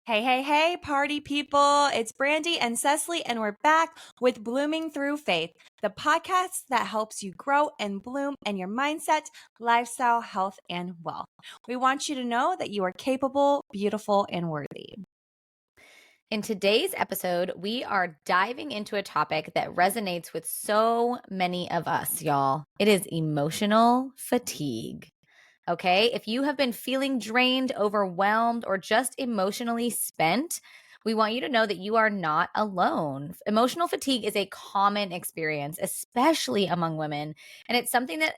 Hey, hey, hey, party people. It's Brandi and Cesley, and we're back with Blooming Through Faith, the podcast that helps you grow and bloom in your mindset, lifestyle, health, and wealth. We want you to know that you are capable, beautiful, and worthy. In today's episode, we are diving into a topic that resonates with so many of us, y'all. It is emotional fatigue. Okay. If you have been feeling drained, overwhelmed, or just emotionally spent, we want you to know that you are not alone. Emotional fatigue is a common experience, especially among women, and it's something that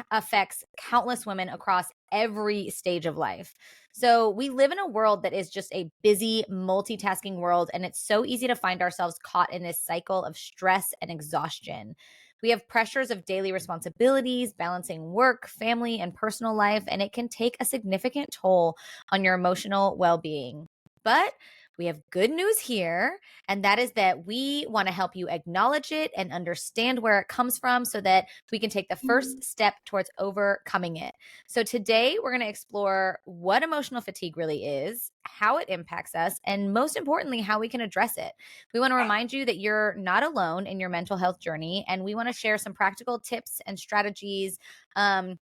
affects countless women across every stage of life. So, we live in a world that is just a busy, multitasking world, and it's so easy to find ourselves caught in this cycle of stress and exhaustion. We have pressures of daily responsibilities, balancing work, family, and personal life, and it can take a significant toll on your emotional well being. But we have good news here, and that is that we want to help you acknowledge it and understand where it comes from so that we can take the first step towards overcoming it. So, today we're going to explore what emotional fatigue really is, how it impacts us, and most importantly, how we can address it. We want to remind you that you're not alone in your mental health journey, and we want to share some practical tips and strategies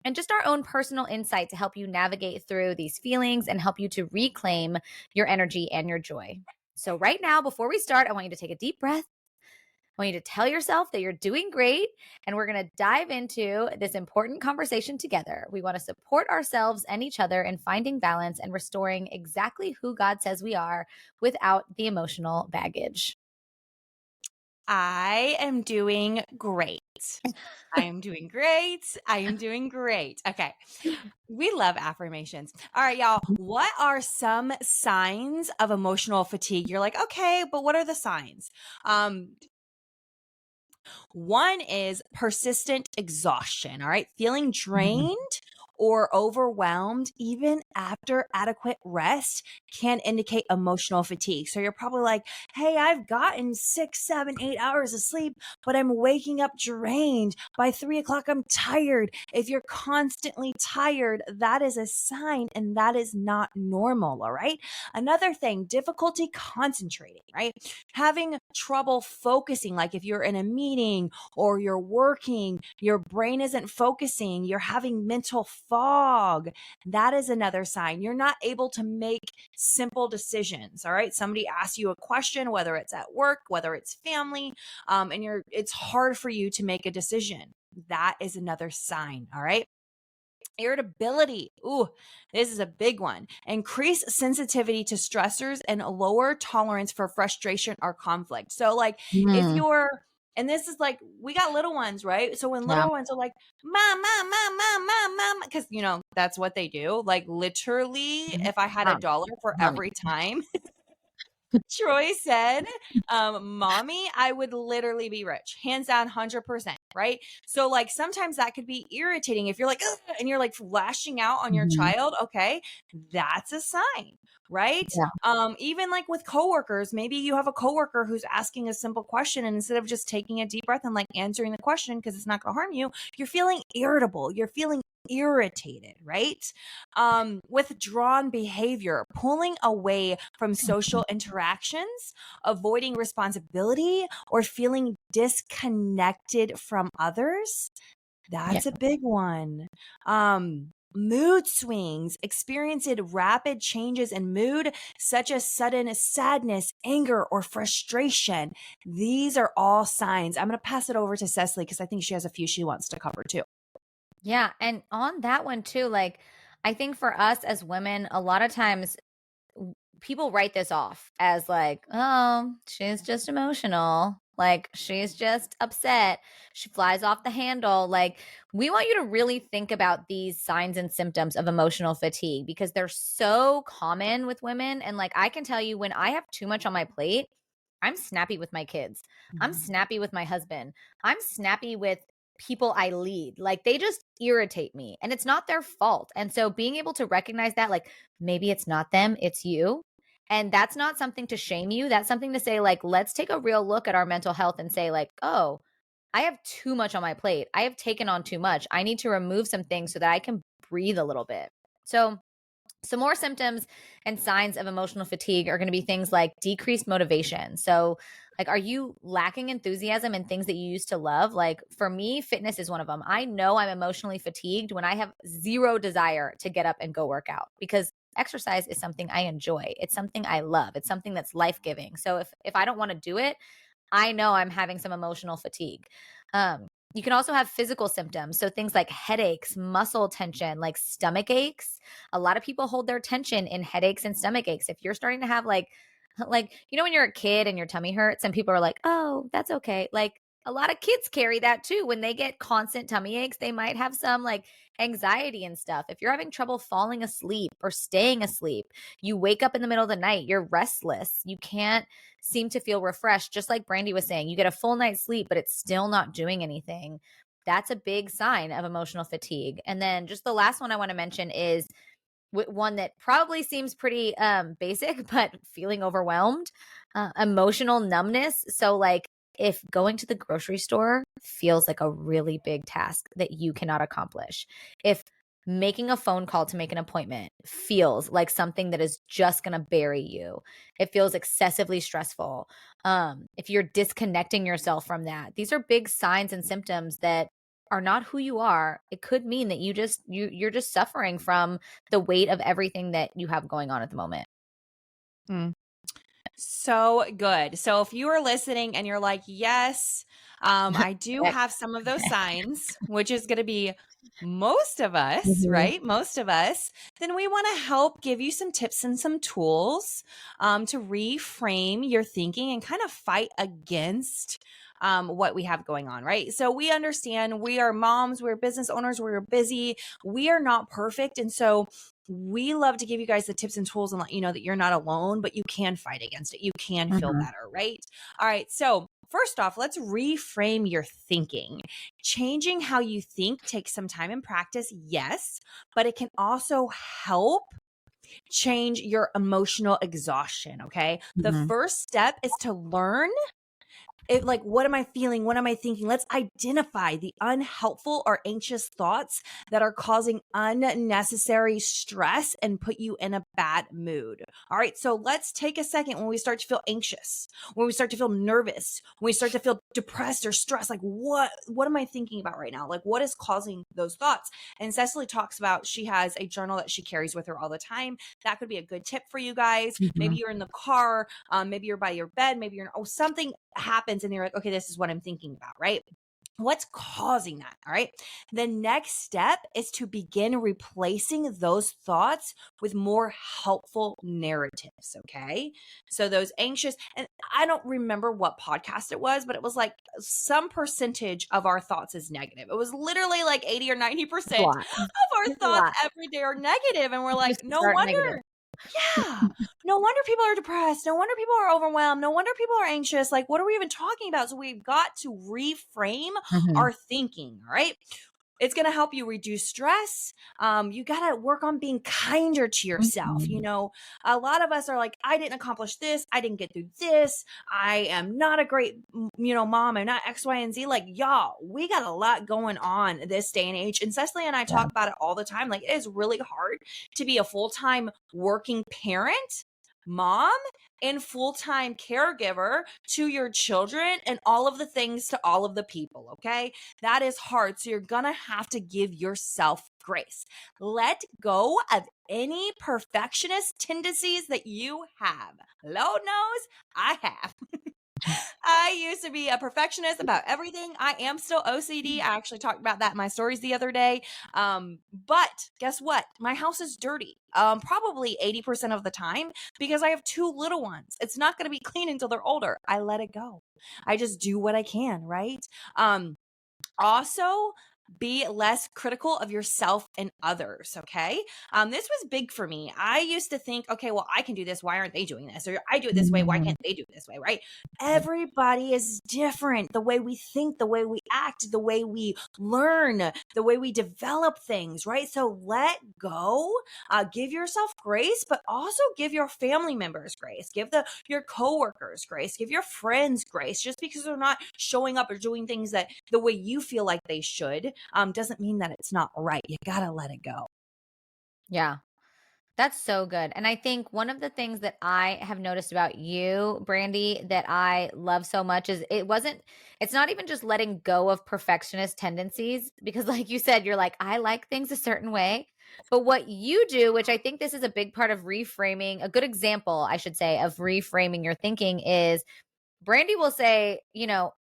and just our own personal insight to help you navigate through these feelings and help you to reclaim your energy and your joy. So, right now, before we start, I want you to take a deep breath. I want you to tell yourself that you're doing great, and we're going to dive into this important conversation together. We want to support ourselves and each other in finding balance and restoring exactly who God says we are without the emotional baggage. I am doing great. I am doing great. I am doing great. Okay. We love affirmations. All right, y'all. What are some signs of emotional fatigue? You're like, okay, but what are the signs? One is persistent exhaustion. All right. Feeling drained or overwhelmed, even after adequate rest, can indicate emotional fatigue. So you're probably like, hey, I've gotten 6, 7, 8 hours of sleep, but I'm waking up drained. By 3 o'clock, I'm tired. If you're constantly tired, that is a sign, and that is not normal. All right. Another thing, difficulty concentrating, right? Having trouble focusing, like if you're in a meeting or you're working, your brain isn't focusing, you're having mental fog. That is another sign. You're not able to make simple decisions. All right. Somebody asks you a question, whether it's at work, whether it's family, and it's hard for you to make a decision. That is another sign. All right. Irritability. Ooh, this is a big one. Increased sensitivity to stressors and a lower tolerance for frustration or conflict. So, like, if Mm, you're, and this is like, we got little ones, right? So, when yeah. little ones are like, mom, mom, mom, mom, mom, mom, because, that's what they do. Like, literally, if I had $1 for Mommy. every time Troy said, mommy, I would literally be rich, hands down, 100%. Right. So, like, sometimes that could be irritating if you're like, ugh, and you're like lashing out on your Mhm. child. Okay. That's a sign. Right. Yeah. Even like with coworkers, maybe you have a coworker who's asking a simple question, and instead of just taking a deep breath and like answering the question because it's not going to harm you, you're feeling irritable. You're feeling irritated, right? Withdrawn behavior, pulling away from social interactions, avoiding responsibility, or feeling disconnected from others. Yeah. That's a big one. Mood swings, experiencing rapid changes in mood, such as sudden sadness, anger, or frustration. These are all signs. I'm going to pass it over to Cecily because I think she has a few she wants to cover too. Yeah. And on that one, too, like, I think for us as women, a lot of times people write this off as like, oh, she's just emotional. Like, she's just upset. She flies off the handle. Like, we want you to really think about these signs and symptoms of emotional fatigue because they're so common with women. And like, I can tell you when I have too much on my plate, I'm snappy with my kids. I'm snappy with my husband. I'm snappy with people I lead. Like, they just irritate me and it's not their fault. And so being able to recognize that, like, maybe it's not them, it's you. And that's not something to shame you. That's something to say, like, let's take a real look at our mental health and say, like, oh, I have too much on my plate. I have taken on too much. I need to remove some things so that I can breathe a little bit. So Some more symptoms and signs of emotional fatigue are going to be things like decreased motivation. So, like, are you lacking enthusiasm in things that you used to love? Like, for me, fitness is one of them. I know I'm emotionally fatigued when I have zero desire to get up and go work out, because exercise is something I enjoy. It's something I love. It's something that's life-giving. So if I don't want to do it, I know I'm having some emotional fatigue. You can also have physical symptoms. So things like headaches, muscle tension, like stomach aches. A lot of people hold their tension in headaches and stomach aches. If you're starting to have like, when you're a kid and your tummy hurts and people are like, oh, that's okay. Like, a lot of kids carry that too. When they get constant tummy aches, they might have some like anxiety and stuff. If you're having trouble falling asleep or staying asleep, you wake up in the middle of the night, you're restless, you can't seem to feel refreshed. Just like Brandi was saying, you get a full night's sleep, but it's still not doing anything. That's a big sign of emotional fatigue. And then just the last one I want to mention is one that probably seems pretty basic, but feeling overwhelmed, emotional numbness. So, like, if going to the grocery store feels like a really big task that you cannot accomplish, if making a phone call to make an appointment feels like something that is just going to bury you, it feels excessively stressful. If you're disconnecting yourself from that, these are big signs and symptoms that are not who you are. It could mean that you're just suffering from the weight of everything that you have going on at the moment. So good. So if you are listening and you're like, yes, I do have some of those signs, which is going to be most of us, right? Most of us, then we want to help give you some tips and some tools to reframe your thinking and kind of fight against what we have going on, right? So we understand we are moms, we're business owners, we're busy, we are not perfect. And so we love to give you guys the tips and tools and let you know that you're not alone, but you can fight against it. You can feel better, right? All right. So first off, let's reframe your thinking. Changing how you think takes some time and practice, yes, but it can also help change your emotional exhaustion. Okay. The first step is to learn what am I feeling? What am I thinking? Let's identify the unhelpful or anxious thoughts that are causing unnecessary stress and put you in a bad mood. All right. So let's take a second when we start to feel anxious, when we start to feel nervous, when we start to feel depressed or stressed. Like, what am I thinking about right now? Like, what is causing those thoughts? And Cecily talks about she has a journal that she carries with her all the time. That could be a good tip for you guys. Maybe you're in the car, maybe you're by your bed, maybe you're something happens and you're like, okay, this is what I'm thinking about, right? What's causing that? All right. The next step is to begin replacing those thoughts with more helpful narratives. Okay. So those anxious, and I don't remember what podcast it was, but it was like some percentage of our thoughts is negative. It was literally like 80 or 90% of our thoughts every day are negative. And we're like, no wonder. Yeah. No wonder people are depressed. No wonder people are overwhelmed. No wonder people are anxious. Like, what are we even talking about? So we've got to reframe our thinking. All right. It's going to help you reduce stress. You got to work on being kinder to yourself. You know, a lot of us are like, I didn't accomplish this. I didn't get through this. I am not a great, mom. I'm not X, Y, and Z. Like, y'all, we got a lot going on this day and age. And Cecily and I talk about it all the time. Like, it is really hard to be a full-time working parent, mom, and full-time caregiver to your children and all of the things to all of the people. Okay. That is hard. So you're going to have to give yourself grace. Let go of any perfectionist tendencies that you have. Lord knows I have. I used to be a perfectionist about everything. I am still OCD. I actually talked about that in my stories the other day. But guess what? My house is dirty. Probably 80% of the time because I have two little ones. It's not going to be clean until they're older. I let it go. I just do what I can, right? Also, be less critical of yourself and others. Okay. This was big for me. I used to think, okay, well, I can do this. Why aren't they doing this? Or I do it this way. Why can't they do it this way? Right. Everybody is different. The way we think, the way we act, the way we learn, the way we develop things. Right. So let go, give yourself grace, but also give your family members grace. Give your coworkers grace. Give your friends grace. Just because they're not showing up or doing things that the way you feel like they should, doesn't mean that it's not right. You got to let it go. Yeah. That's so good. And I think one of the things that I have noticed about you, Brandi, that I love so much is it's not even just letting go of perfectionist tendencies, because like you said, you're like, I like things a certain way. But what you do, which I think this is a big part of reframing, a good example, I should say, of reframing your thinking is Brandi will say,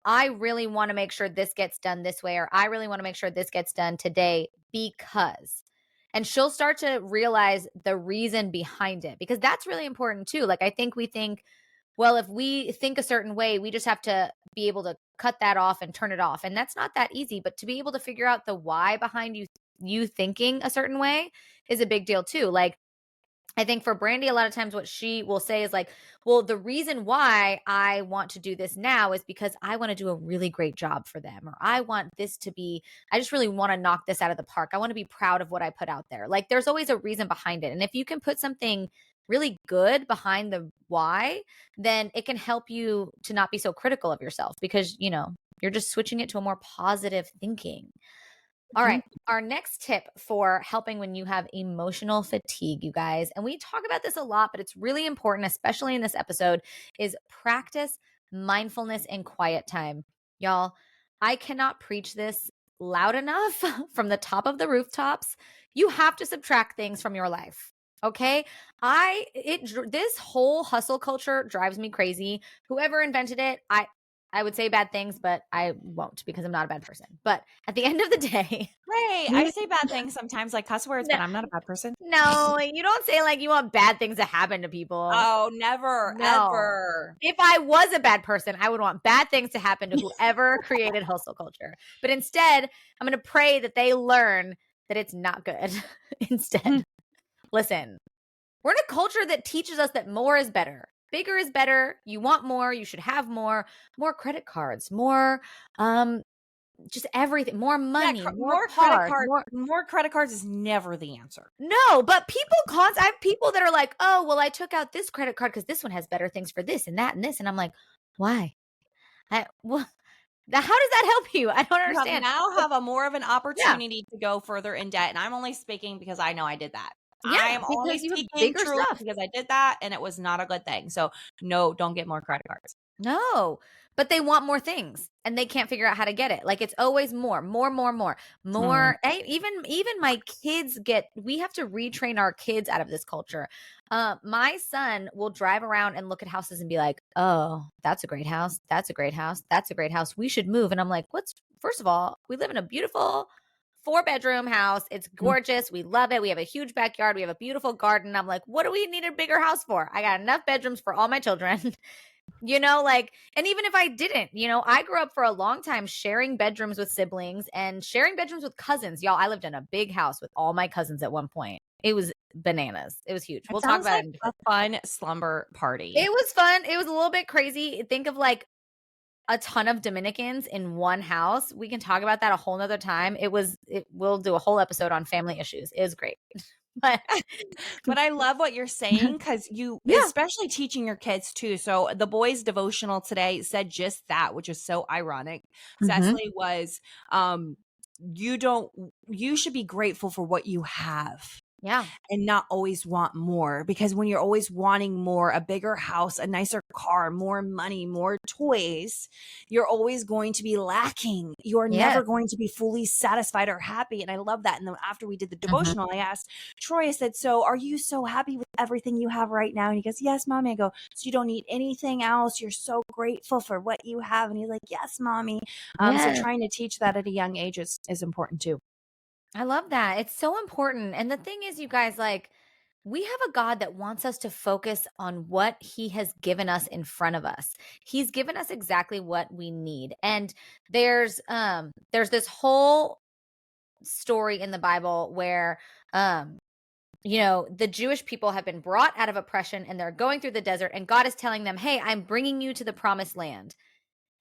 I really want to make sure this gets done this way, or I really want to make sure this gets done today because. And she'll start to realize the reason behind it, because that's really important too. Like, I think we think, well, if we think a certain way, we just have to be able to cut that off and turn it off. And that's not that easy. But to be able to figure out the why behind you thinking a certain way is a big deal too. Like, I think for Brandi, a lot of times what she will say is like, well, the reason why I want to do this now is because I want to do a really great job for them, or I want this to be, I just really want to knock this out of the park. I want to be proud of what I put out there. Like, there's always a reason behind it. And if you can put something really good behind the why, then it can help you to not be so critical of yourself, because, you're just switching it to a more positive thinking. All right. Our next tip for helping when you have emotional fatigue, you guys, and we talk about this a lot, but it's really important, especially in this episode, is practice mindfulness and quiet time. Y'all, I cannot preach this loud enough from the top of the rooftops. You have to subtract things from your life. Okay. This whole hustle culture drives me crazy. Whoever invented it, I would say bad things, but I won't, because I'm not a bad person. But at the end of the day, Hey, I say bad things sometimes, like cuss words, no, but I'm not a bad person. no, you don't say like you want bad things to happen to people. Oh, never, No. ever. If I was a bad person, I would want bad things to happen to whoever created hustle culture. But instead, I'm going to pray that they learn that it's not good. Instead, listen, we're in a culture that teaches us that more is better. Bigger is better. You want more. You should have more credit cards, more, just everything, more money, Yeah, more cars, more credit cards is never the answer. No, but I have people that are like, oh, well, I took out this credit card because this one has better things for this and that and this. And I'm like, why? Well, how does that help you? I don't You understand. have a more of an Yeah. opportunity to go further in debt. And I'm only speaking because I know I did that. Yeah, I am only because you have speaking bigger truth stuff. because I did that and it was not a good thing. So no, don't get more credit cards. No, but they want more things and they can't figure out how to get it. Like, it's always more. Even my kids we have to retrain our kids out of this culture. My son will drive around and look at houses and be like, oh, that's a great house. That's a great house. That's a great house. We should move. And I'm like, first of all, we live in a beautiful 4-bedroom house. It's gorgeous. We love it. We have a huge backyard. We have a beautiful garden. I'm like, what do we need a bigger house for? I got enough bedrooms for all my children. And even if I didn't, I grew up for a long time sharing bedrooms with siblings and sharing bedrooms with cousins. Y'all, I lived in a big house with all my cousins at one point. It was bananas. It was huge. We'll talk about like it. A fun slumber party. It was fun. It was a little bit crazy. Think of like a ton of Dominicans in one house. We can talk about that a whole nother time. We'll do a whole episode on family issues. It was great. But I love what you're saying, because especially teaching your kids too. So the boys' devotional today said just that, which is so ironic. Cecily was, you should be grateful for what you have. Yeah. And not always want more, because when you're always wanting more, a bigger house, a nicer car, more money, more toys, you're always going to be lacking. You're never going to be fully satisfied or happy. And I love that. And then after we did the devotional, I asked Troy, I said, so are you so happy with everything you have right now? And he goes, yes, mommy. I go, so you don't need anything else? You're so grateful for what you have. And he's like, yes, mommy. So trying to teach that at a young age is important too. I love that. It's so important. And the thing is, you guys, like, we have a God that wants us to focus on what he has given us in front of us. He's given us exactly what we need. And there's this whole story in the Bible where the Jewish people have been brought out of oppression and they're going through the desert, and God is telling them, hey, I'm bringing you to the promised land.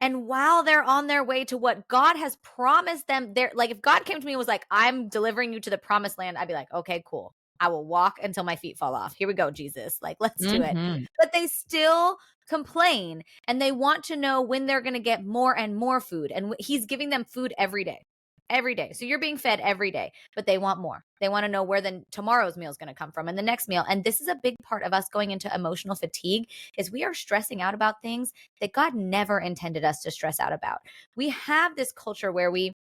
And while they're on their way to what God has promised them, if God came to me and was like, I'm delivering you to the promised land, I'd be like, okay, cool. I will walk until my feet fall off. Here we go, Jesus. Like, let's do it. But they still complain and they want to know when they're going to get more and more food. And he's giving them food every day. every day. So you're being fed every day, but they want more. They want to know where tomorrow's meal is going to come from and the next meal. And this is a big part of us going into emotional fatigue is we are stressing out about things that God never intended us to stress out about. We have this culture where we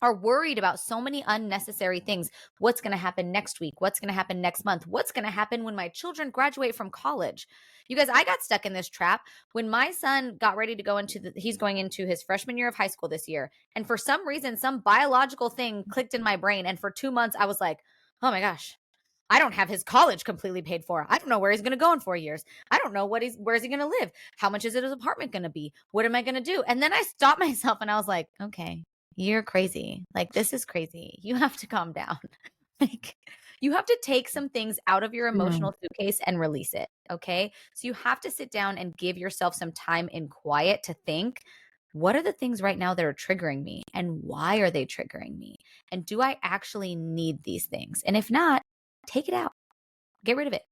are worried about so many unnecessary things. What's going to happen next week? What's going to happen next month? What's going to happen when my children graduate from college? You guys, I got stuck in this trap when my son got ready to go he's going into his freshman year of high school this year. And for some reason, some biological thing clicked in my brain. And for 2 months, I was like, oh my gosh, I don't have his college completely paid for. I don't know where he's going to go in 4 years. I don't know where is he going to live? How much is his apartment going to be? What am I going to do? And then I stopped myself and I was like, okay, you're crazy. Like, this is crazy. You have to calm down. Like, you have to take some things out of your emotional suitcase and release it. Okay. So you have to sit down and give yourself some time in quiet to think, what are the things right now that are triggering me? And why are they triggering me? And do I actually need these things? And if not, take it out, get rid of it.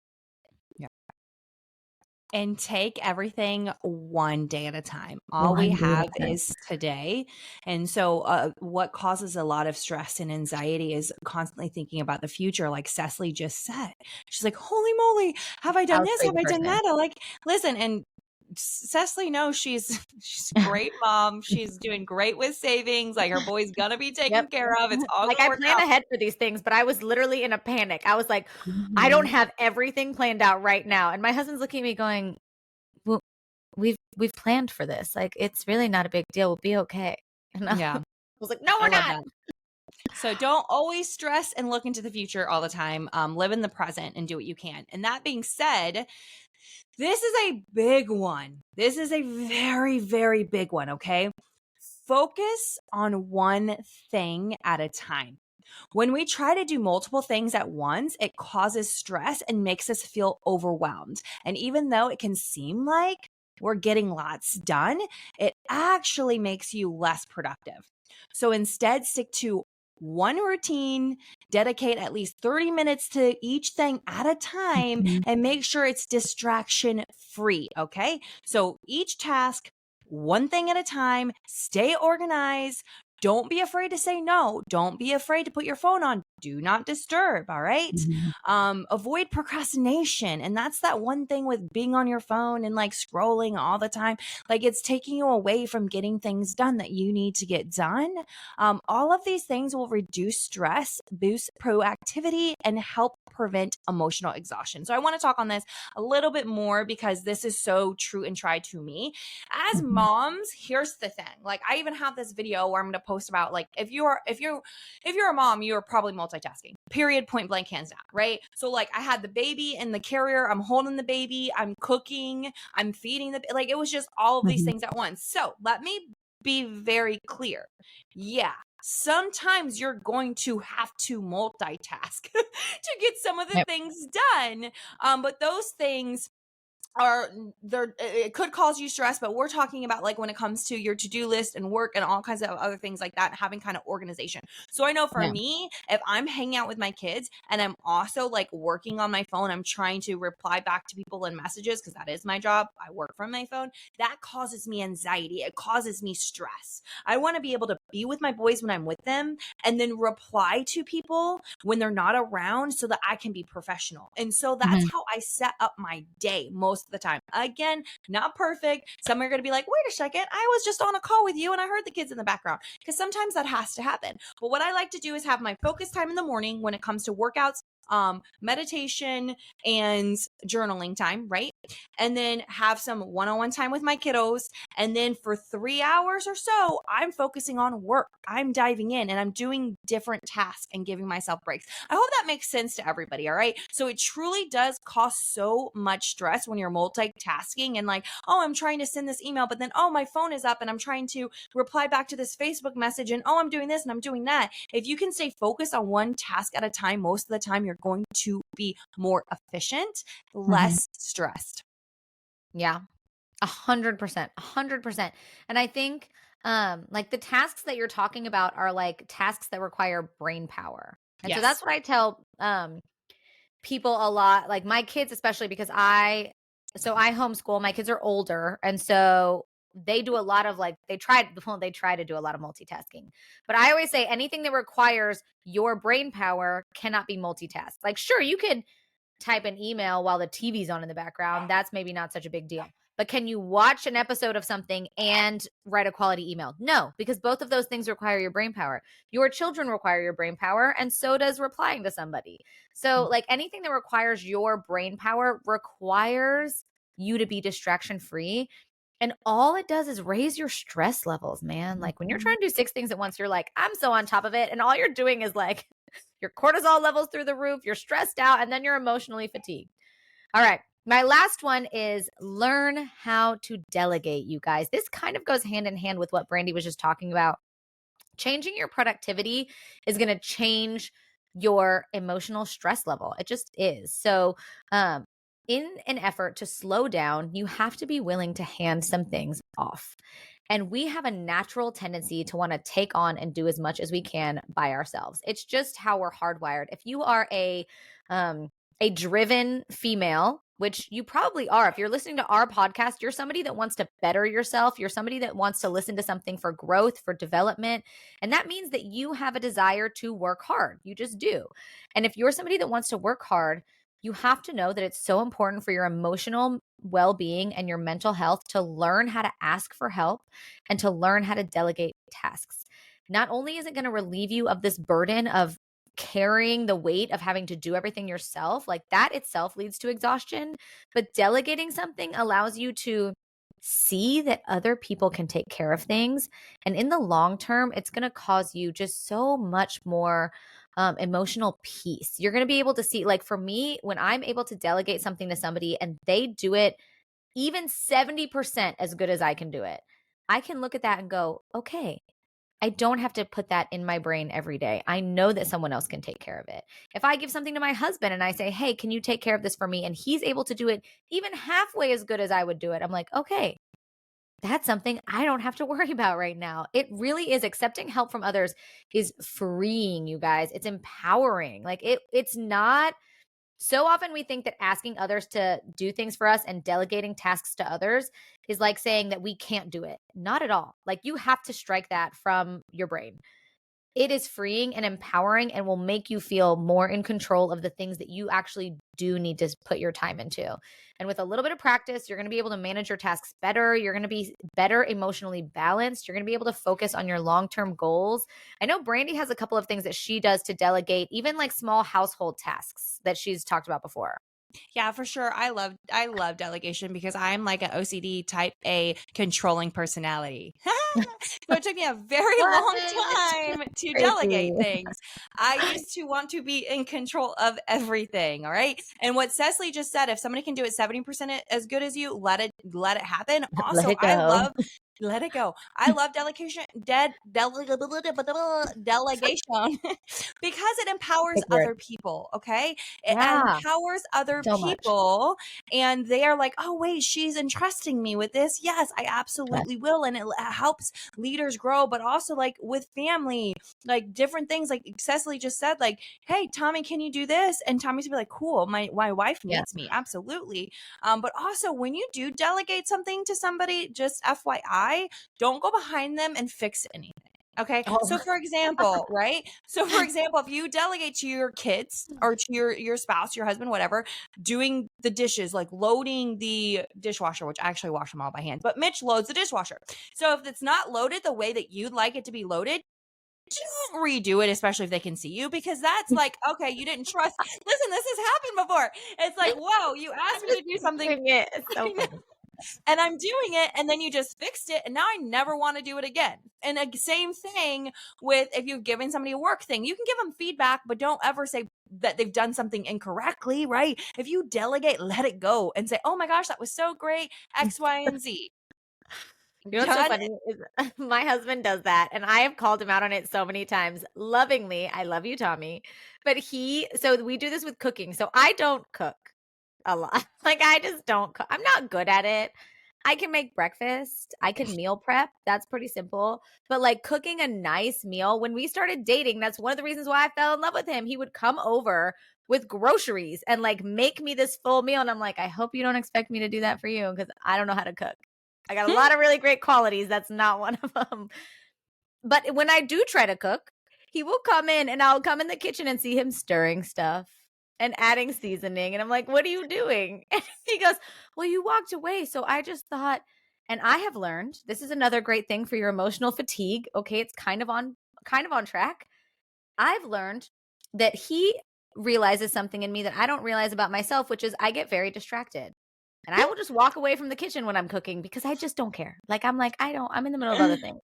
And take everything one day at a time. All we have is today. And so what causes a lot of stress and anxiety is constantly thinking about the future, like Cecily just said. She's like, holy moly, have I done this? Have I done that? I'm like, listen, and Cecily knows she's a great mom. She's doing great with savings. Like, her boy's gonna be taken care of. It's all like, gonna I work plan out. ahead for these things, but I was literally in a panic. I was like, I don't have everything planned out right now. And my husband's looking at me going, well, we've planned for this. Like, it's really not a big deal. We'll be okay. And I was like, no, we're not. So don't always stress and look into the future all the time. Live in the present and do what you can. And that being said, this is a big one. This is a very, very big one, okay? Focus on one thing at a time. When we try to do multiple things at once, it causes stress and makes us feel overwhelmed. And even though it can seem like we're getting lots done, it actually makes you less productive. So instead, stick to one routine, dedicate at least 30 minutes to each thing at a time, and make sure it's distraction free. Okay. So each task, one thing at a time, stay organized. Don't be afraid to say no. Don't be afraid to put your phone on. Do not disturb. All right. Avoid procrastination. And that's that one thing with being on your phone and like scrolling all the time. Like, it's taking you away from getting things done that you need to get done. All of these things will reduce stress, boost proactivity, and help prevent emotional exhaustion. So I want to talk on this a little bit more because this is so true and tried to me. As moms, here's the thing. Like, I even have this video where I'm going to post about, like, if you're a mom, you're probably multitasking. Period, point blank, hands down, right? So like, I had the baby in the carrier, I'm holding the baby, I'm cooking, I'm feeding like, it was just all of these things at once. So let me be very clear. Yeah, sometimes you're going to have to multitask to get some of the things done. But those things it could cause you stress, but we're talking about like when it comes to your to-do list and work and all kinds of other things like that, having kind of organization. So I know for me, if I'm hanging out with my kids and I'm also like working on my phone, I'm trying to reply back to people in messages because that is my job. I work from my phone. That causes me anxiety. It causes me stress. I want to be able to be with my boys when I'm with them and then reply to people when they're not around so that I can be professional. And so that's how I set up my day most of the time. Again, not perfect. Some are going to be like, wait a second, I was just on a call with you and I heard the kids in the background, because sometimes that has to happen. But what I like to do is have my focus time in the morning when it comes to workouts, meditation, and journaling time, right? And then have some one-on-one time with my kiddos. And then for 3 hours or so, I'm focusing on work. I'm diving in and I'm doing different tasks and giving myself breaks. I hope that makes sense to everybody. All right. So it truly does cause so much stress when you're multitasking and like, oh, I'm trying to send this email, but then, oh, my phone is up and I'm trying to reply back to this Facebook message, and oh, I'm doing this and I'm doing that. If you can stay focused on one task at a time, most of the time you're going to be more efficient, less stressed. Yeah, 100%, 100%. And I think like the tasks that you're talking about are like tasks that require brain power. And so that's what I tell people a lot, like my kids, especially because I homeschool, my kids are older. And so they do a lot of like, they try to do a lot of multitasking. But I always say anything that requires your brain power cannot be multitasked. Like, sure, you could type an email while the TV's on in the background. That's maybe not such a big deal. But can you watch an episode of something and write a quality email? No, because both of those things require your brain power. Your children require your brain power, and so does replying to somebody. So, like, anything that requires your brain power requires you to be distraction free. And all it does is raise your stress levels, man. Like, when you're trying to do 6 things at once, you're like, I'm so on top of it. And all you're doing is like, your cortisol levels through the roof, you're stressed out, and then you're emotionally fatigued. All right. My last one is learn how to delegate, you guys. This kind of goes hand in hand with what Brandi was just talking about. Changing your productivity is going to change your emotional stress level. It just is. So, in an effort to slow down, you have to be willing to hand some things off. And we have a natural tendency to want to take on and do as much as we can by ourselves. It's just how we're hardwired. If you are a driven female, which you probably are, if you're listening to our podcast, you're somebody that wants to better yourself. You're somebody that wants to listen to something for growth, for development. And that means that you have a desire to work hard. You just do. And if you're somebody that wants to work hard, you have to know that it's so important for your emotional well-being and your mental health to learn how to ask for help and to learn how to delegate tasks. Not only is it going to relieve you of this burden of carrying the weight of having to do everything yourself, like that itself leads to exhaustion, but delegating something allows you to see that other people can take care of things. And in the long term, it's going to cause you just so much more emotional peace. You're going to be able to see, like for me, when I'm able to delegate something to somebody and they do it even 70% as good as I can do it, I can look at that and go, okay, I don't have to put that in my brain every day. I know that someone else can take care of it. If I give something to my husband and I say, hey, can you take care of this for me? And he's able to do it even halfway as good as I would do it, I'm like, okay, that's something I don't have to worry about right now. It really is. Accepting help from others is freeing, you guys. It's empowering. Like it's not. So often we think that asking others to do things for us and delegating tasks to others is like saying that we can't do it. Not at all. Like you have to strike that from your brain. It is freeing and empowering and will make you feel more in control of the things that you actually do need to put your time into. And with a little bit of practice, you're going to be able to manage your tasks better. You're going to be better emotionally balanced. You're going to be able to focus on your long-term goals. I know Brandi has a couple of things that she does to delegate, even like small household tasks that she's talked about before. Yeah, for sure. I love delegation because I'm like an OCD type A controlling personality. So it took me a very long time to delegate things. I used to want to be in control of everything. All right. And what Cecily just said, if somebody can do it 70% as good as you, let it happen. Let Also, it go. let it go. I love delegation because it empowers Big word. other people. Okay. It Yeah, empowers other so much. people and they are like, oh, wait, she's entrusting me with this. Yes, I Yes. absolutely will. And it helps leaders grow, but also like with family, like different things. Like Cecily just said, like, hey, Tommy, can you do this? And Tommy's gonna be like, cool, my wife Yeah. needs me. Absolutely. But also when you do delegate something to somebody, just FYI, don't go behind them and fix anything. Okay. Oh. So for example, right? So for example, if you delegate to your kids or to your spouse, your husband, whatever, doing the dishes, like loading the dishwasher, which I actually wash them all by hand, but Mitch loads the dishwasher. So if it's not loaded the way that you'd like it to be loaded, don't redo it, especially if they can see you, because that's like, okay, you didn't trust. Listen, this has happened before. It's like, whoa, you asked me to do something. It's so funny. And I'm doing it, and then you just fixed it, and now I never want to do it again. And the same thing with if you're giving somebody a work thing, you can give them feedback, but don't ever say that they've done something incorrectly, right? If you delegate, let it go and say, oh my gosh, that was so great, X, Y, and Z. You know what's so funny is my husband does that, and I have called him out on it so many times, lovingly. I love you, Tommy. But so we do this with cooking. So I don't cook a lot. Like I just don't cook. I'm not good at it. I can make breakfast. I can meal prep. That's pretty simple. But like cooking a nice meal, when we started dating, that's one of the reasons why I fell in love with him. He would come over with groceries and like make me this full meal. And I'm like, I hope you don't expect me to do that for you because I don't know how to cook. I got a lot of really great qualities. That's not one of them. But when I do try to cook, he will come in and I'll come in the kitchen and see him stirring stuff and adding seasoning. And I'm like, what are you doing? And he goes, well, you walked away. So I just thought, and I have learned, this is another great thing for your emotional fatigue. Okay. It's kind of on track. I've learned that he realizes something in me that I don't realize about myself, which is I get very distracted. And I will just walk away from the kitchen when I'm cooking because I just don't care. Like, I'm in the middle of other things.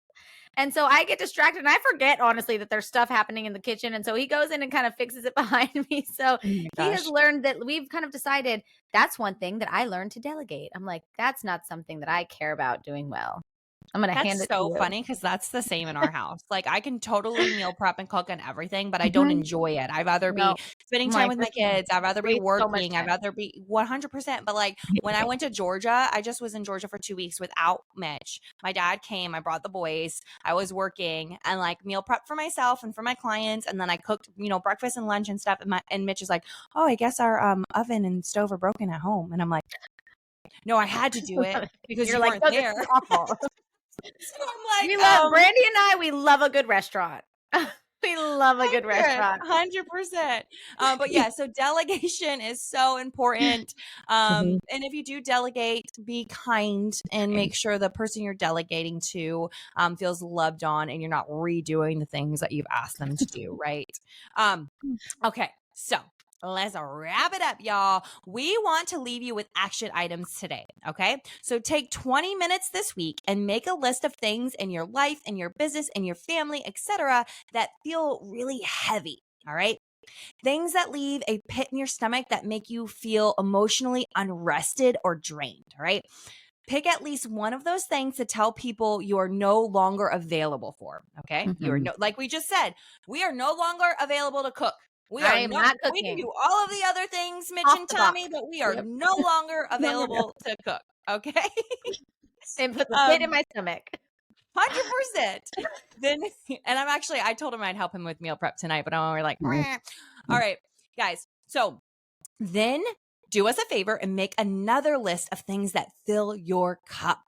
And so I get distracted and I forget, honestly, that there's stuff happening in the kitchen. And so he goes in and kind of fixes it behind me. So he has learned that we've kind of decided that's one thing that I learned to delegate. I'm like, that's not something that I care about doing well. I'm going to hand it to you. That's so funny because that's the same in our house. Like I can totally meal prep and cook and everything, but I don't enjoy it. I'd rather be spending time with my kids. I'd rather be working. I'd rather be 100%. But like when I went to Georgia, I just was in Georgia for 2 weeks without Mitch. My dad came. I brought the boys. I was working and like meal prep for myself and for my clients. And then I cooked, breakfast and lunch and stuff. And Mitch is like, oh, I guess our oven and stove are broken at home. And I'm like, no, I had to do it because you weren't there. This is awful. So I'm like, Brandi and I, we love a good restaurant. We love a good restaurant. 100%. But yeah, so delegation is so important. And if you do delegate, be kind and make sure the person you're delegating to feels loved on and you're not redoing the things that you've asked them to do, right? Okay, so let's wrap it up, y'all. We want to leave you with action items today, okay? So take 20 minutes this week and make a list of things in your life, in your business, in your family, etc., that feel really heavy, all right? Things that leave a pit in your stomach that make you feel emotionally unrested or drained, all right? Pick at least one of those things to tell people you are no longer available for, okay? You are like we just said, we are no longer available to cook. We are not cooking. We can do all of the other things, Mitch and Tommy, but we are no longer available to cook. Okay. And put the pit in my stomach. 100%. Then, and I told him I'd help him with meal prep tonight, but I'm like, meh. All right, guys. So then do us a favor and make another list of things that fill your cup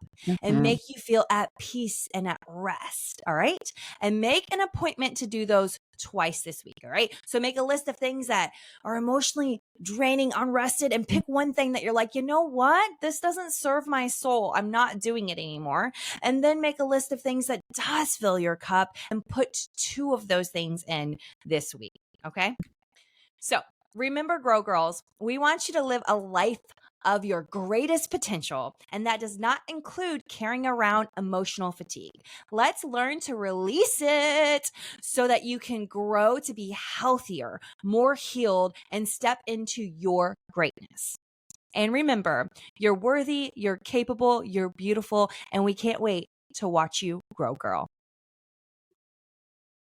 and make you feel at peace and at rest. All right. And make an appointment to do those twice this week. All right. So make a list of things that are emotionally draining, unrested, and pick one thing that you're like, you know what? This doesn't serve my soul. I'm not doing it anymore. And then make a list of things that does fill your cup and put 2 of those things in this week. Okay. So remember, Grow Girls, we want you to live a life of your greatest potential, and that does not include carrying around emotional fatigue. Let's learn to release it so that you can grow to be healthier, more healed, and step into your greatness. And remember, you're worthy, you're capable, you're beautiful, and we can't wait to watch you grow, girl.